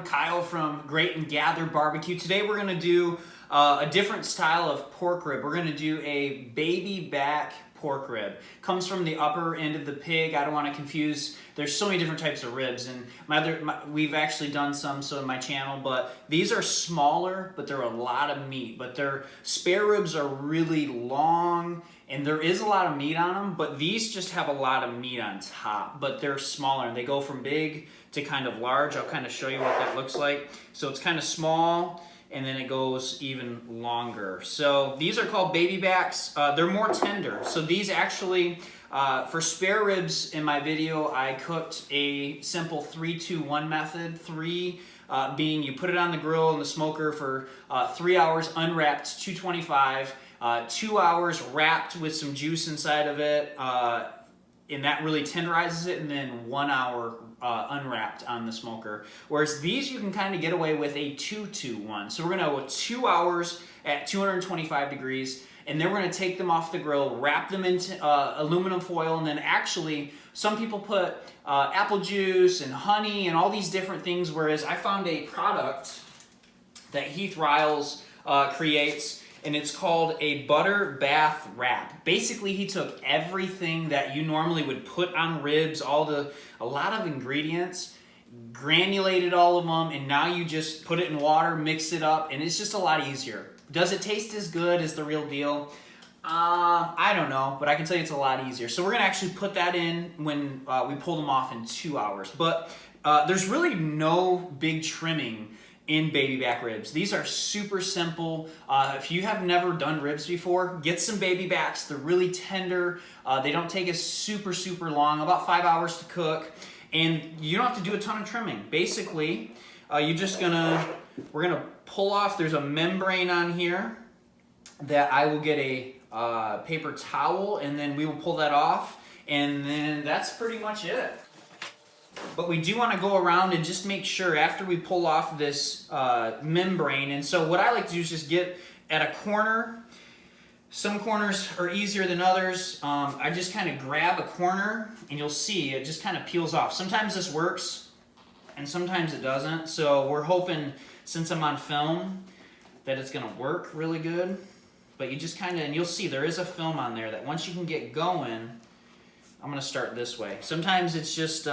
Kyle from Great and Gather BBQ. Today we're going to do a different style of pork rib. We're going to do a baby back pork rib. Comes from the upper end of the pig. I don't want to confuse. There's so many different types of ribs, and we've actually done some in my channel, but these are smaller, but they're a lot of meat. But their spare ribs are really long, and there is a lot of meat on them, but these just have a lot of meat on top, but they're smaller, and they go from big to kind of large. I'll kind of show you what that looks like. So it's kind of small, and then it goes even longer. So these are called baby backs. They're more tender. So these actually, for spare ribs in my video, I cooked a simple 3-2-1 method. 3 being you put it on the grill in the smoker for 3 hours unwrapped, 225. 2 hours wrapped with some juice inside of it, and that really tenderizes it, and then 1 hour unwrapped on the smoker. Whereas these you can kind of get away with a 2-2-1. So we're going to go 2 hours at 225 degrees, and then we're going to take them off the grill, wrap them into aluminum foil, and then actually some people put apple juice and honey and all these different things, whereas I found a product that Heath Riles creates, and it's called a butter bath wrap. Basically, he took everything that you normally would put on ribs, a lot of ingredients, granulated all of them, and now you just put it in water, mix it up, and it's just a lot easier. Does it taste as good as the real deal? I don't know, but I can tell you it's a lot easier. So we're gonna actually put that in when we pull them off in 2 hours. But there's really no big trimming in baby back ribs. These are super simple. If you have never done ribs before, get some baby backs. They're really tender. They don't take us super long, about 5 hours to cook, and you don't have to do a ton of trimming. Basically, we're gonna pull off. There's a membrane on here that I will get a paper towel, and then we will pull that off, and then that's pretty much it. But we do want to go around and just make sure after we pull off this membrane. And so what I like to do is just get at a corner. Some corners are easier than others. I just kind of grab a corner, and you'll see it just kind of peels off. Sometimes this works and sometimes it doesn't. So we're hoping, since I'm on film, that it's going to work really good. But you just kind of, and you'll see there is a film on there that once you can get going, I'm going to start this way. Sometimes it's just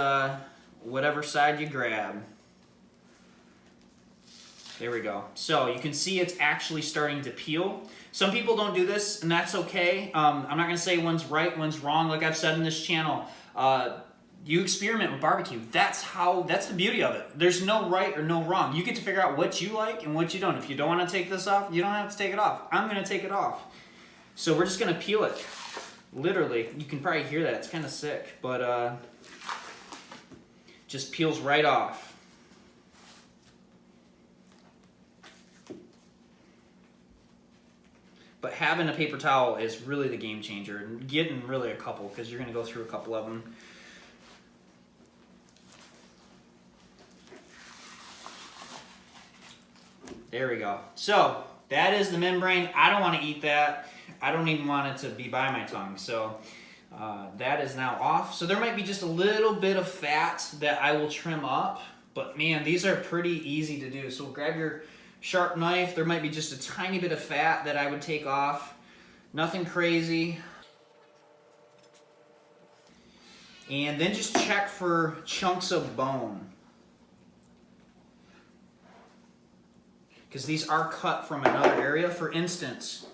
whatever side you grab. There we go. So you can see it's actually starting to peel. Some people don't do this, and that's okay. I'm not going to say one's right, one's wrong. Like I've said in this channel, you experiment with barbecue. That's the beauty of it. There's no right or no wrong. You get to figure out what you like and what you don't. If you don't want to take this off, you don't have to take it off. I'm going to take it off. So we're just going to peel it. Literally, you can probably hear that. It's kind of sick, but just peels right off. But having a paper towel is really the game changer, and getting really a couple, because you're going to go through a couple of them. There we go. So that is the membrane. I don't want to eat that. I don't even want it to be by my tongue. So that is now off. So there might be just a little bit of fat that I will trim up. But man, these are pretty easy to do. So grab your sharp knife. There might be just a tiny bit of fat that I would take off. Nothing crazy. And then just check for chunks of bone, because these are cut from another area. For instance,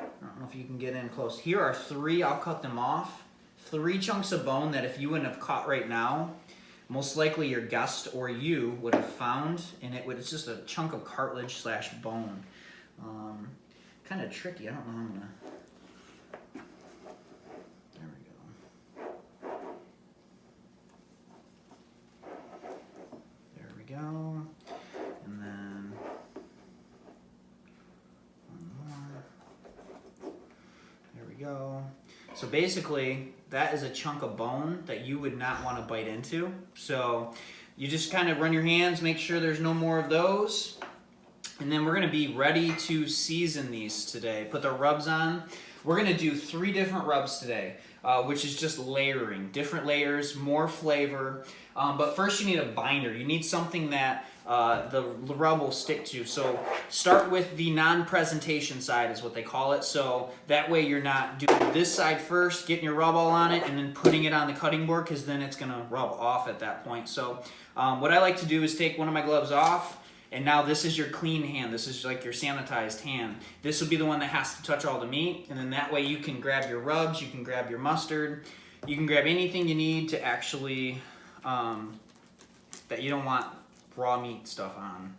I don't know if you can get in close. Here are 3, I'll cut them off. 3 chunks of bone that if you wouldn't have caught right now, most likely your guest or you would have found, and it's just a chunk of cartilage / bone. Kind of tricky. I don't know how I'm gonna. There we go. There we go. And then one more. There we go. So basically, that is a chunk of bone that you would not want to bite into. So you just kind of run your hands, make sure there's no more of those. And then we're going to be ready to season these today. Put the rubs on. We're going to do 3 different rubs today, which is just layering. Different layers, more flavor. But first you need a binder. You need something that the rub will stick to. So start with the non-presentation side is what they call it. So that way you're not doing this side first, getting your rub all on it, and then putting it on the cutting board, because then it's gonna rub off at that point. So what I like to do is take one of my gloves off, and now this is your clean hand. This is like your sanitized hand. This will be the one that has to touch all the meat, and then that way you can grab your rubs, you can grab your mustard, you can grab anything you need to actually, that you don't want raw meat stuff on.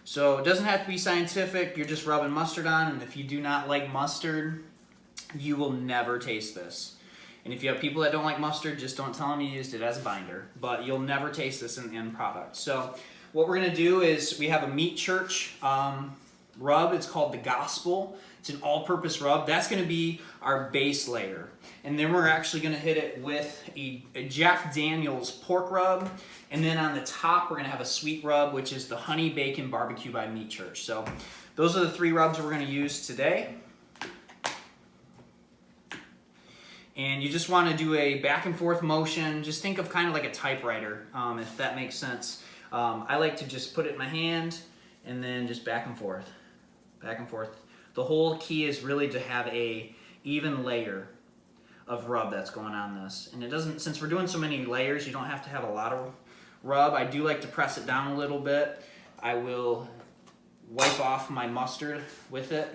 So it doesn't have to be scientific, you're just rubbing mustard on, and if you do not like mustard, you will never taste this. And if you have people that don't like mustard, just don't tell them you used it as a binder, but you'll never taste this in the end product. So what we're gonna do is we have a meat church rub. It's called the Gospel. It's an all-purpose rub. That's gonna be our base layer. And then we're actually gonna hit it with a Jack Daniel's pork rub. And then on the top, we're gonna have a sweet rub, which is the Honey Bacon Barbecue by Meat Church. So those are the 3 rubs we're gonna use today. And you just wanna do a back and forth motion. Just think of kind of like a typewriter, if that makes sense. I like to just put it in my hand and then just back and forth, back and forth. The whole key is really to have a even layer of rub that's going on this. And it doesn't, since we're doing so many layers, you don't have to have a lot of rub. I do like to press it down a little bit. I will wipe off my mustard with it.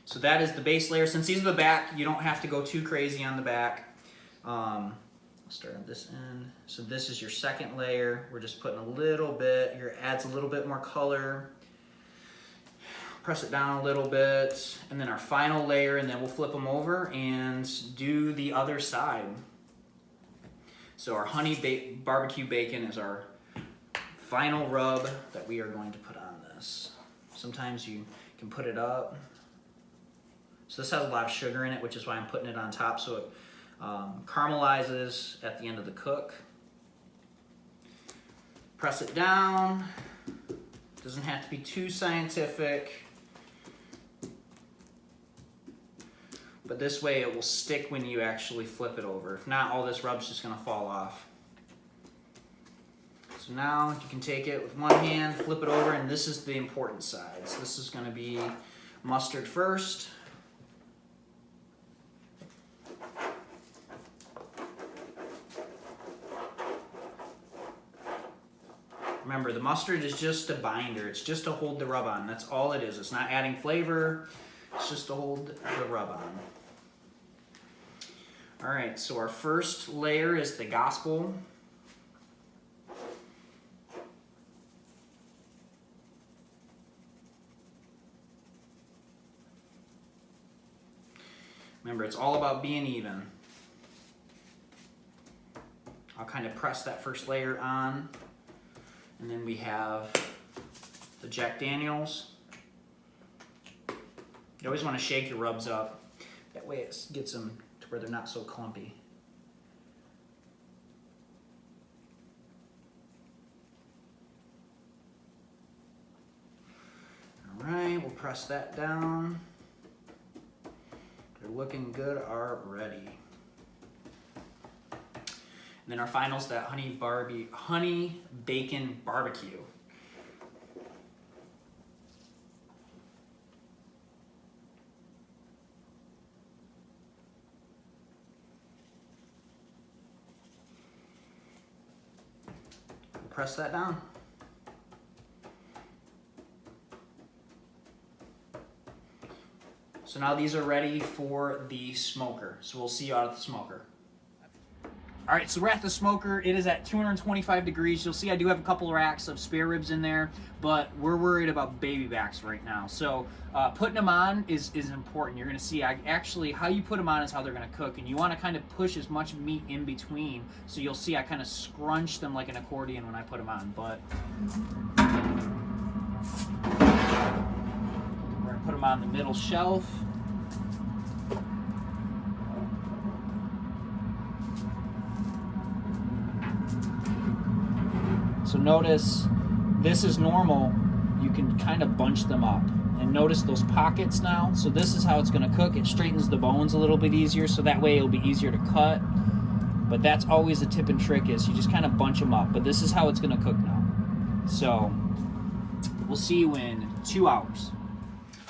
So that is the base layer. Since these are the back, you don't have to go too crazy on the back. I'll start on this end. So this is your second layer. We're just putting a little bit, here adds a little bit more color. Press it down a little bit, and then our final layer, and then we'll flip them over and do the other side. So our honey barbecue bacon is our final rub that we are going to put on this. Sometimes you can put it up. So this has a lot of sugar in it, which is why I'm putting it on top, so it caramelizes at the end of the cook. Press it down. Doesn't have to be too scientific, but this way it will stick when you actually flip it over. If not, all this rub's just gonna fall off. So now you can take it with one hand, flip it over, and this is the important side. So this is gonna be mustard first. Remember, the mustard is just a binder. It's just to hold the rub on. That's all it is. It's not adding flavor. It's just to hold the rub on. All right, so our first layer is the Gospel. Remember, it's all about being even. I'll kind of press that first layer on. And then we have the Jack Daniel's. You always want to shake your rubs up. That way it gets them to where they're not so clumpy. All right, we'll press that down. They're looking good already. And then our final's that honey bacon barbecue. We'll press that down. So now these are ready for the smoker. So we'll see you out at the smoker. All right, so we're at the smoker. It is at 225 degrees. You'll see I do have a couple racks of spare ribs in there, but we're worried about baby backs right now. So putting them on is important. You're gonna see actually how you put them on is how they're gonna cook, and you wanna kind of push as much meat in between. So you'll see I kind of scrunch them like an accordion when I put them on, but we're gonna put them on the middle shelf. So notice, this is normal. You can kind of bunch them up. And notice those pockets now. So this is how it's gonna cook. It straightens the bones a little bit easier, so that way it'll be easier to cut. But that's always a tip and trick, is you just kind of bunch them up. But this is how it's gonna cook now. So we'll see you in 2 hours.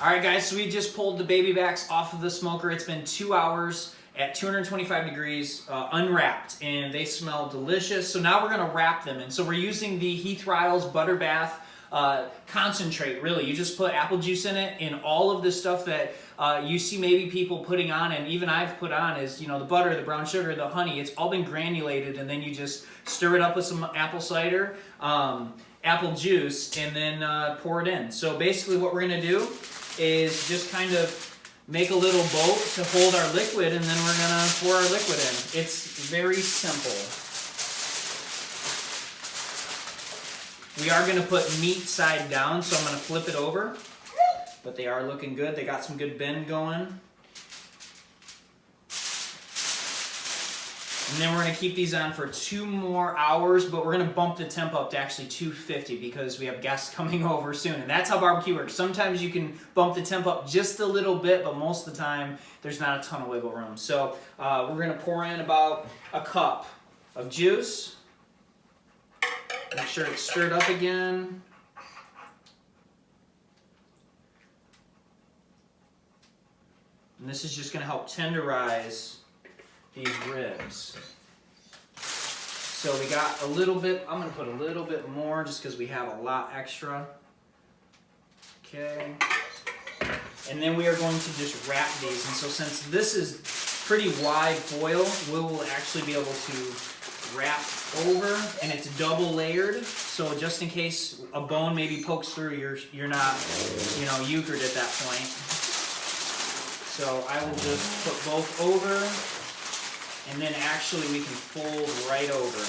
All right, guys, so we just pulled the baby backs off of the smoker. It's been 2 hours at 225 degrees, unwrapped, and they smell delicious. So now we're gonna wrap them. And so we're using the Heath Riles Butter Bath concentrate, really. You just put apple juice in it, and all of the stuff that you see maybe people putting on, and even I've put on, is, you know, the butter, the brown sugar, the honey. It's all been granulated, and then you just stir it up with some apple cider, apple juice, and then pour it in. So basically what we're gonna do is just kind of make a little boat to hold our liquid, and then we're gonna pour our liquid in. It's very simple. We are gonna put meat side down, so I'm gonna flip it over. But they are looking good. They got some good bend going. And then we're gonna keep these on for 2 more hours, but we're gonna bump the temp up to actually 250 because we have guests coming over soon. And that's how barbecue works. Sometimes you can bump the temp up just a little bit, but most of the time, there's not a ton of wiggle room. So we're gonna pour in about a cup of juice. Make sure it's stirred up again. And this is just gonna help tenderize these ribs. So we got a little bit, I'm gonna put a little bit more just because we have a lot extra. Okay. And then we are going to just wrap these. And so since this is pretty wide foil, we will actually be able to wrap over, and it's double layered. So just in case a bone maybe pokes through, you're not, you know, euchred at that point. So I will just put both over, and then actually we can fold right over.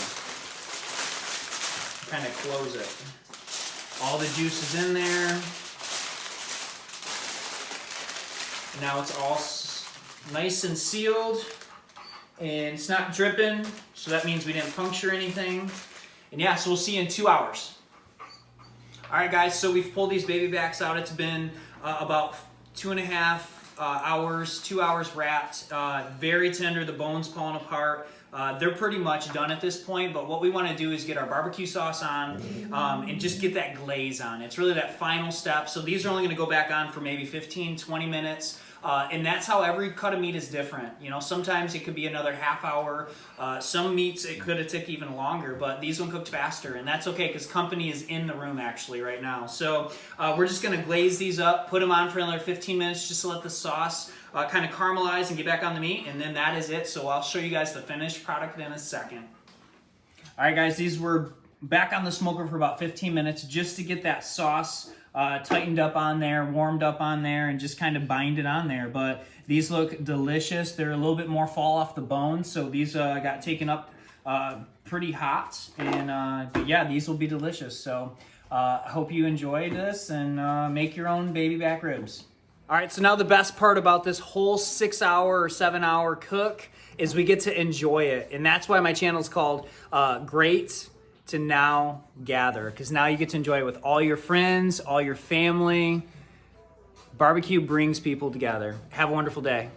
Kind of close it. All the juice is in there. Now it's all nice and sealed, and it's not dripping, so that means we didn't puncture anything. And yeah, so we'll see you in 2 hours. All right, guys, so we've pulled these baby backs out. It's been about 2.5 hours, 2 hours wrapped. Very tender, the bone's falling apart. They're pretty much done at this point, but what we want to do is get our barbecue sauce on and just get that glaze on. It's really that final step. So these are only going to go back on for maybe 15, 20 minutes. And that's how every cut of meat is different. You know, sometimes it could be another half hour. Some meats, it could have taken even longer, but these one cooked faster, and that's okay because company is in the room actually right now. So we're just gonna glaze these up, put them on for another 15 minutes just to let the sauce kind of caramelize and get back on the meat, and then that is it. So I'll show you guys the finished product in a second. All right, guys, these were back on the smoker for about 15 minutes just to get that sauce tightened up on there, warmed up on there, and just kind of bind it on there. But these look delicious. They're a little bit more fall off the bone, so these got taken up pretty hot. And but yeah, these will be delicious. So I hope you enjoy this and make your own baby back ribs. All right, so now the best part about this whole 6 hour or 7 hour cook is we get to enjoy it. And that's why my channel is called Great to Now Gather, because now you get to enjoy it with all your friends, all your family. Barbecue brings people together. Have a wonderful day.